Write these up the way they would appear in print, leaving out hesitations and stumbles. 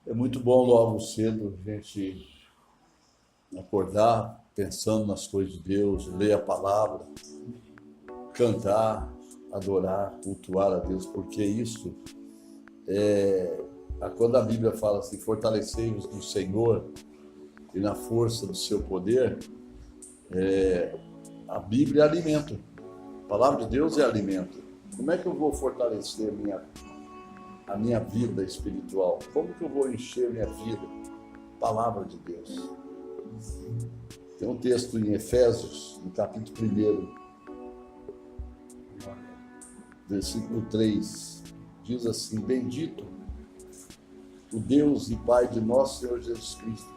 É muito bom logo cedo a gente acordar pensando nas coisas de Deus, ler a palavra, cantar, adorar, cultuar a Deus, porque isso quando a Bíblia fala assim, fortalecei-vos no Senhor e na força do seu poder, a Bíblia é alimento. A palavra de Deus é alimento. Como é que eu vou fortalecer a minha vida espiritual? Como que eu vou encher minha vida? Palavra de Deus. Tem um texto em Efésios, no capítulo 1, versículo 3, diz assim: bendito o Deus e Pai de nosso Senhor Jesus Cristo,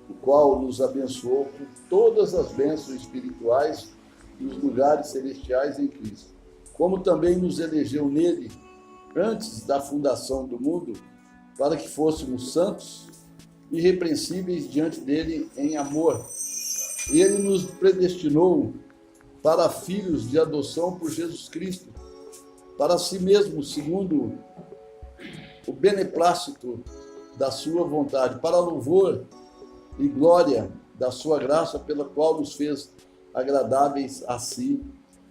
o qual nos abençoou com todas as bênçãos espirituais nos lugares celestiais em Cristo, como também nos elegeu nele antes da fundação do mundo, para que fôssemos santos e irrepreensíveis diante dele em amor. E ele nos predestinou para filhos de adoção por Jesus Cristo, para si mesmo, segundo o beneplácito da sua vontade, para louvor e glória da sua graça, pela qual nos fez agradáveis a si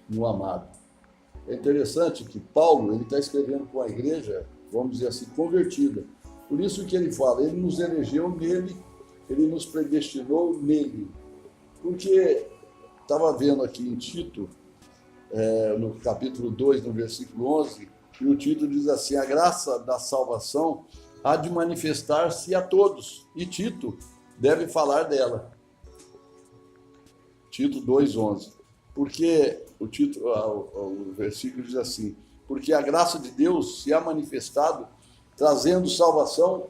no amado. É interessante que Paulo ele está escrevendo com a igreja, vamos dizer assim, convertida. Por isso que ele fala, ele nos elegeu nele, ele nos predestinou nele. Porque estava vendo aqui em Tito, no capítulo 2, no versículo 11, e o título diz assim: a graça da salvação há de manifestar-se a todos, e Tito deve falar dela. Tito 2:11. Porque o versículo diz assim: porque a graça de Deus se há manifestado, trazendo salvação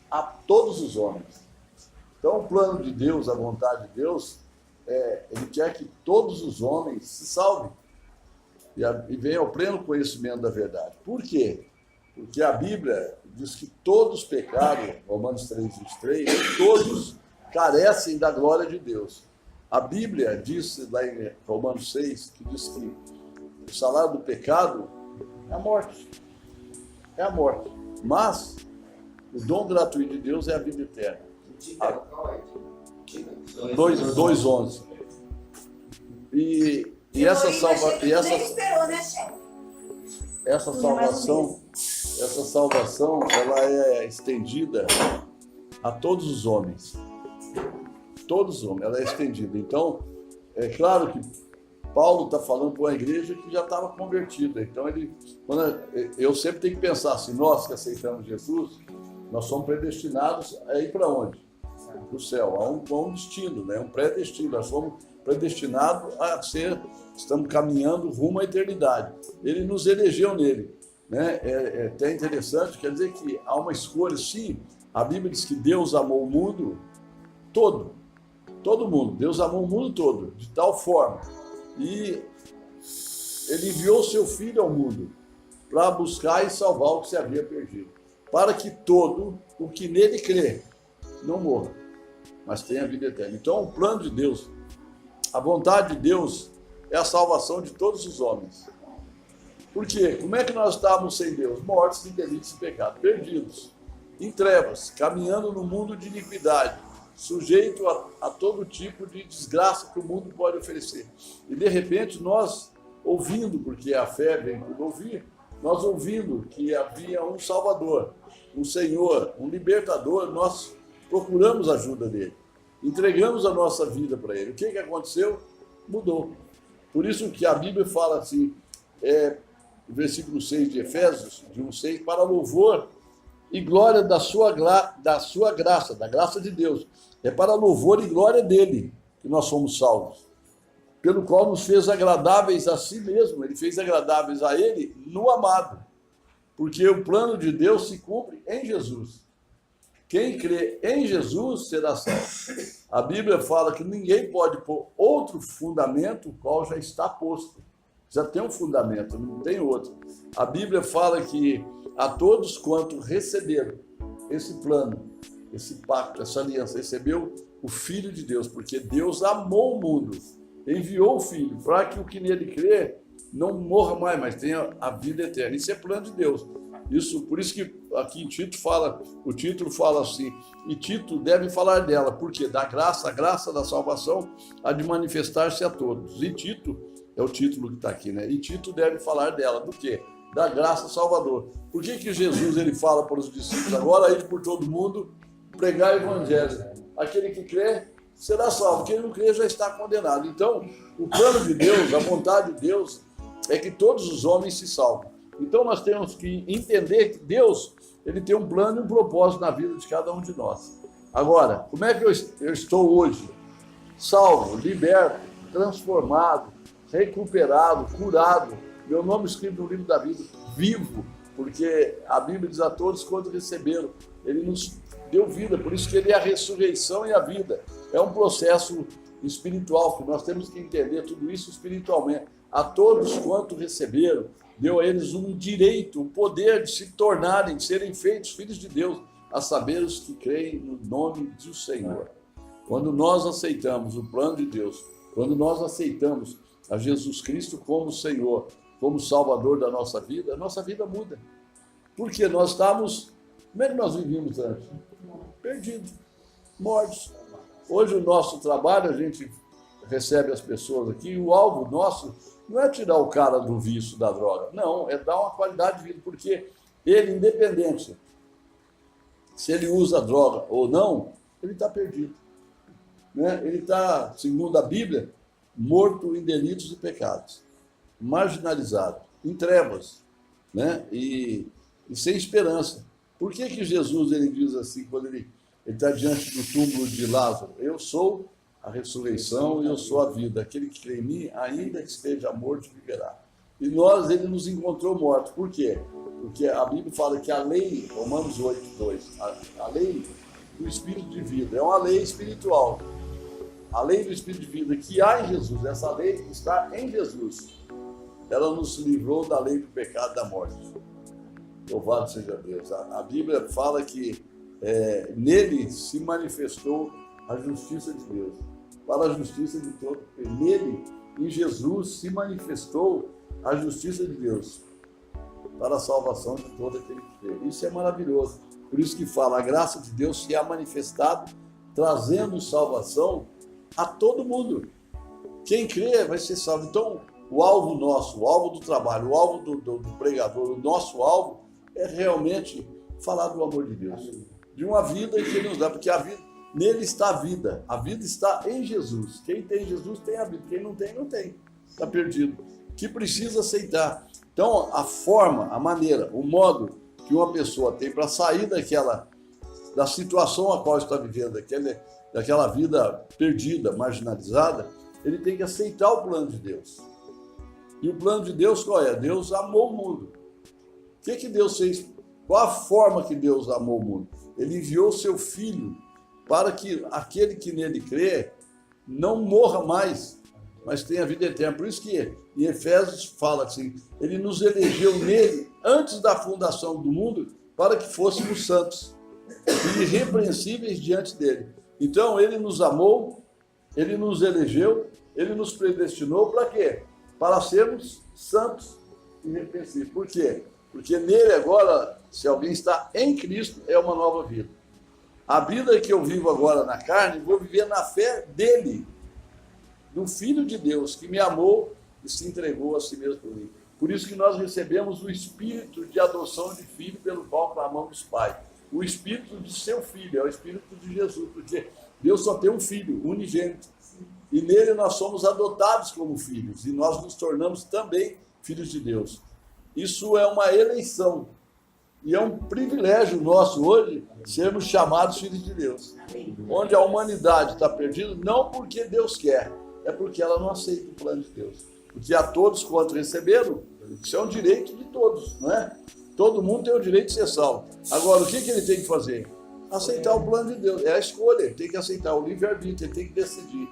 a todos os homens. Então, o plano de Deus, a vontade de Deus, ele quer que todos os homens se salvem e venham ao pleno conhecimento da verdade. Por quê? Porque a Bíblia diz que todos pecaram, Romanos 3:23, todos carecem da glória de Deus. A Bíblia diz, lá em Romanos 6, que diz que o salário do pecado é a morte. É a morte. Mas o dom gratuito de Deus é a vida eterna. 2:11. E essa salvação, ela é estendida a todos os homens. Todos os homens, ela é estendida. Então, é claro que Paulo está falando para uma igreja que já estava convertida. Então, eu sempre tenho que pensar assim, nós que aceitamos Jesus, nós somos predestinados a ir para onde? Para o céu, a um destino, né? Um pré-destino. Nós somos predestinados a ser, estamos caminhando rumo à eternidade. Ele nos elegeu nele, né? É até interessante, quer dizer que há uma escolha, sim. A Bíblia diz que Deus amou o mundo todo mundo. Deus amou o mundo todo, de tal forma. E ele enviou o seu Filho ao mundo para buscar e salvar o que se havia perdido, para que todo o que nele crê não morra, mas tenha vida eterna. Então, o plano de Deus, a vontade de Deus é a salvação de todos os homens. Por quê? Como é que nós estávamos sem Deus? Mortos em delitos e pecados, perdidos, em trevas, caminhando no mundo de iniquidade, sujeito a todo tipo de desgraça que o mundo pode oferecer. E, de repente, nós, ouvindo, porque a fé vem por ouvir, nós ouvindo que havia um Salvador, um Senhor, um Libertador, nós procuramos a ajuda dele, entregamos a nossa vida para ele. O que aconteceu? Mudou. Por isso que a Bíblia fala assim, versículo 6 de Efésios, de 1:6, para louvor e glória da sua graça, da graça de Deus. É para louvor e glória dele que nós somos salvos, pelo qual nos fez agradáveis a si mesmo. Ele fez agradáveis a ele no amado, porque o plano de Deus se cumpre em Jesus. Quem crê em Jesus será salvo. A Bíblia fala que ninguém pode pôr outro fundamento, o qual já está posto. Já tem um fundamento, não tem outro. A Bíblia fala que a todos quanto receberam esse plano, esse pacto, essa aliança, recebeu o Filho de Deus, porque Deus amou o mundo, enviou o Filho, para que o que nele crê não morra mais, mas tenha a vida eterna. Isso é plano de Deus. Isso, por isso que aqui em Tito o título fala assim, e Tito deve falar dela, porque da graça, a graça da salvação há de manifestar-se a todos. E Tito é o título que está aqui, né? E Tito deve falar dela, do quê? Da graça salvador. Por que Jesus ele fala para os discípulos, agora ide por todo mundo, pregar o evangelho? Aquele que crê será salvo, quem não crê já está condenado. Então, o plano de Deus, a vontade de Deus, é que todos os homens se salvem. Então nós temos que entender que Deus ele tem um plano e um propósito na vida de cada um de nós. Agora, como é que eu estou hoje? Salvo, liberto, transformado, recuperado, curado. Meu nome escrito no livro da vida, vivo, porque a Bíblia diz a todos quando receberam. Ele nos deu vida, por isso que ele é a ressurreição e a vida. É um processo espiritual, que nós temos que entender tudo isso espiritualmente. A todos quanto receberam, deu a eles um direito, o poder de se tornarem, de serem feitos filhos de Deus, a saber os que creem no nome do Senhor. Quando nós aceitamos o plano de Deus, quando nós aceitamos a Jesus Cristo como Senhor, como Salvador da nossa vida, a nossa vida muda. Porque nós estávamos, como é que nós vivíamos antes? Perdidos, mortos. Hoje o nosso trabalho, a gente recebe as pessoas aqui, o alvo nosso não é tirar o cara do vício da droga, não, é dar uma qualidade de vida, porque ele, independente se ele usa droga ou não, ele está perdido. Né? Ele está, segundo a Bíblia, morto em delitos e pecados, marginalizado, em trevas, né? e sem esperança. Por que Jesus ele diz assim, quando ele está diante do túmulo de Lázaro? Eu sou a ressurreição e eu sou a vida. Aquele que crê em mim, ainda que esteja morto, viverá. E ele nos encontrou mortos. Por quê? Porque a Bíblia fala que a lei, Romanos 8:2, a lei do Espírito de vida, é uma lei espiritual. A lei do Espírito de vida que há em Jesus, essa lei está em Jesus. Ela nos livrou da lei do pecado e da morte. Louvado seja Deus. A Bíblia fala que nele se manifestou a justiça de Deus, para a justiça de todo. Nele, em Jesus, se manifestou a justiça de Deus, para a salvação de todo aquele que crê. Isso é maravilhoso. Por isso que fala, a graça de Deus se há manifestado, trazendo salvação a todo mundo. Quem crê vai ser salvo. Então, o alvo nosso, o alvo do trabalho, o alvo do pregador, o nosso alvo é realmente falar do amor de Deus, de uma vida que Ele nos dá, porque a vida, nele está a vida está em Jesus. Quem tem Jesus tem a vida, quem não tem, não tem, está perdido, que precisa aceitar. Então, a forma, a maneira, o modo que uma pessoa tem para sair da situação a qual está vivendo, daquela vida perdida, marginalizada, ele tem que aceitar o plano de Deus. E o plano de Deus qual é? Deus amou o mundo. O que Deus fez? Qual a forma que Deus amou o mundo? Ele enviou o seu Filho para que aquele que nele crê não morra mais, mas tenha vida eterna. Por isso que em Efésios fala assim, ele nos elegeu nele antes da fundação do mundo para que fôssemos santos e irrepreensíveis diante dele. Então ele nos amou, ele nos elegeu, ele nos predestinou para quê? Para sermos santos e irrepreensíveis. Por quê? Porque nele agora, se alguém está em Cristo, é uma nova vida. A vida que eu vivo agora na carne, vou viver na fé dele, do Filho de Deus, que me amou e se entregou a si mesmo por mim. Por isso que nós recebemos o Espírito de adoção de filho, pelo qual clamamos Pai. O Espírito de seu Filho, é o Espírito de Jesus, porque Deus só tem um Filho, unigênito. E nele nós somos adotados como filhos, e nós nos tornamos também filhos de Deus. Isso é uma eleição. E é um privilégio nosso hoje sermos chamados filhos de Deus. Onde a humanidade está perdida, não porque Deus quer, é porque ela não aceita o plano de Deus. Porque a todos quanto receberam, isso é um direito de todos, não é? Todo mundo tem o direito de ser salvo. Agora, o que ele tem que fazer? Aceitar o plano de Deus. É a escolha, ele tem que aceitar o livre-arbítrio, ele tem que decidir.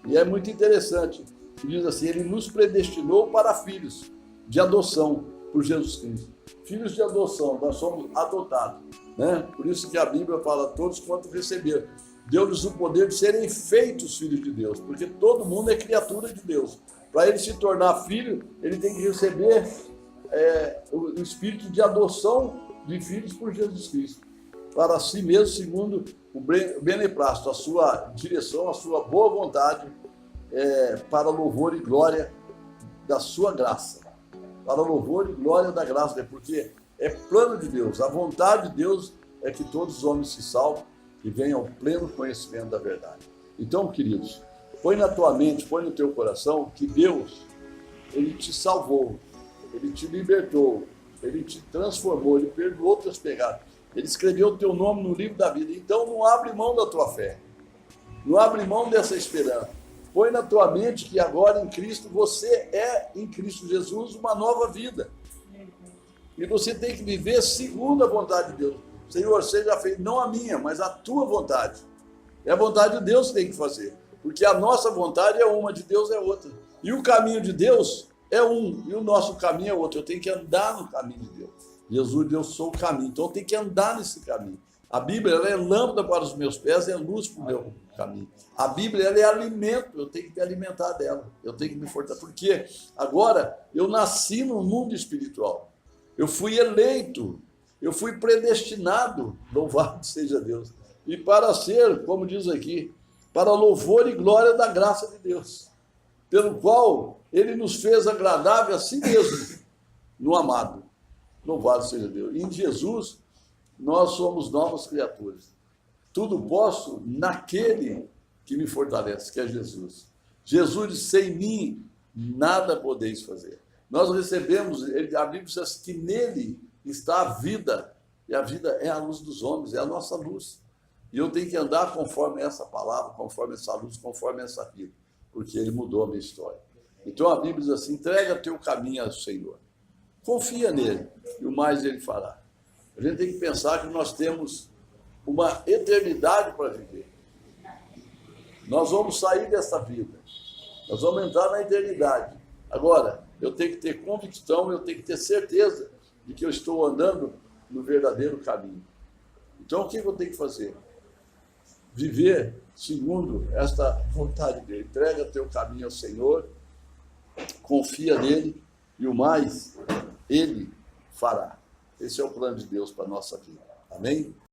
E é muito interessante. Diz assim, ele nos predestinou para filhos de adoção por Jesus Cristo. Filhos de adoção, nós somos adotados, né? Por isso que a Bíblia fala, todos quanto receberam. Deu-lhes o poder de serem feitos filhos de Deus, porque todo mundo é criatura de Deus. Para ele se tornar filho, ele tem que receber o espírito de adoção de filhos por Jesus Cristo, para si mesmo, segundo o beneplácito, a sua direção, a sua boa vontade, para louvor e glória da sua graça. Para louvor e glória da graça dele, porque é plano de Deus, a vontade de Deus é que todos os homens se salvem e venham ao pleno conhecimento da verdade. Então, queridos, põe na tua mente, põe no teu coração que Deus, Ele te salvou, Ele te libertou, Ele te transformou, Ele perdoou teus pecados, Ele escreveu o teu nome no livro da vida. Então, não abre mão da tua fé, não abre mão dessa esperança. Põe na tua mente que agora em Cristo, você é, em Cristo Jesus, uma nova vida. E você tem que viver segundo a vontade de Deus. Senhor, seja feito não a minha, mas a tua vontade. É a vontade de Deus que tem que fazer. Porque a nossa vontade é uma, de Deus é outra. E o caminho de Deus é um, e o nosso caminho é outro. Eu tenho que andar no caminho de Deus. Jesus, eu sou o caminho, então eu tenho que andar nesse caminho. A Bíblia ela é lâmpada para os meus pés, é luz para o meu caminho. A Bíblia ela é alimento, eu tenho que me alimentar dela, eu tenho que me fortalecer. Porque agora eu nasci no mundo espiritual, eu fui eleito, eu fui predestinado, louvado seja Deus. E para ser, como diz aqui, para louvor e glória da graça de Deus, pelo qual Ele nos fez agradável a si mesmo, no amado. Louvado seja Deus. E em Jesus, nós somos novas criaturas. Tudo posso naquele que me fortalece, que é Jesus. Jesus disse, sem mim, nada podeis fazer. Nós recebemos, a Bíblia diz assim, que nele está a vida, e a vida é a luz dos homens, é a nossa luz. E eu tenho que andar conforme essa palavra, conforme essa luz, conforme essa vida, porque Ele mudou a minha história. Então a Bíblia diz assim, entrega teu caminho ao Senhor. Confia nele, e o mais Ele fará. A gente tem que pensar que nós temos uma eternidade para viver. Nós vamos sair dessa vida. Nós vamos entrar na eternidade. Agora, eu tenho que ter convicção, eu tenho que ter certeza de que eu estou andando no verdadeiro caminho. Então, o que eu tenho que fazer? Viver segundo esta vontade dele. Entrega teu caminho ao Senhor, confia nele, e o mais Ele fará. Esse é o plano de Deus para a nossa vida. Amém?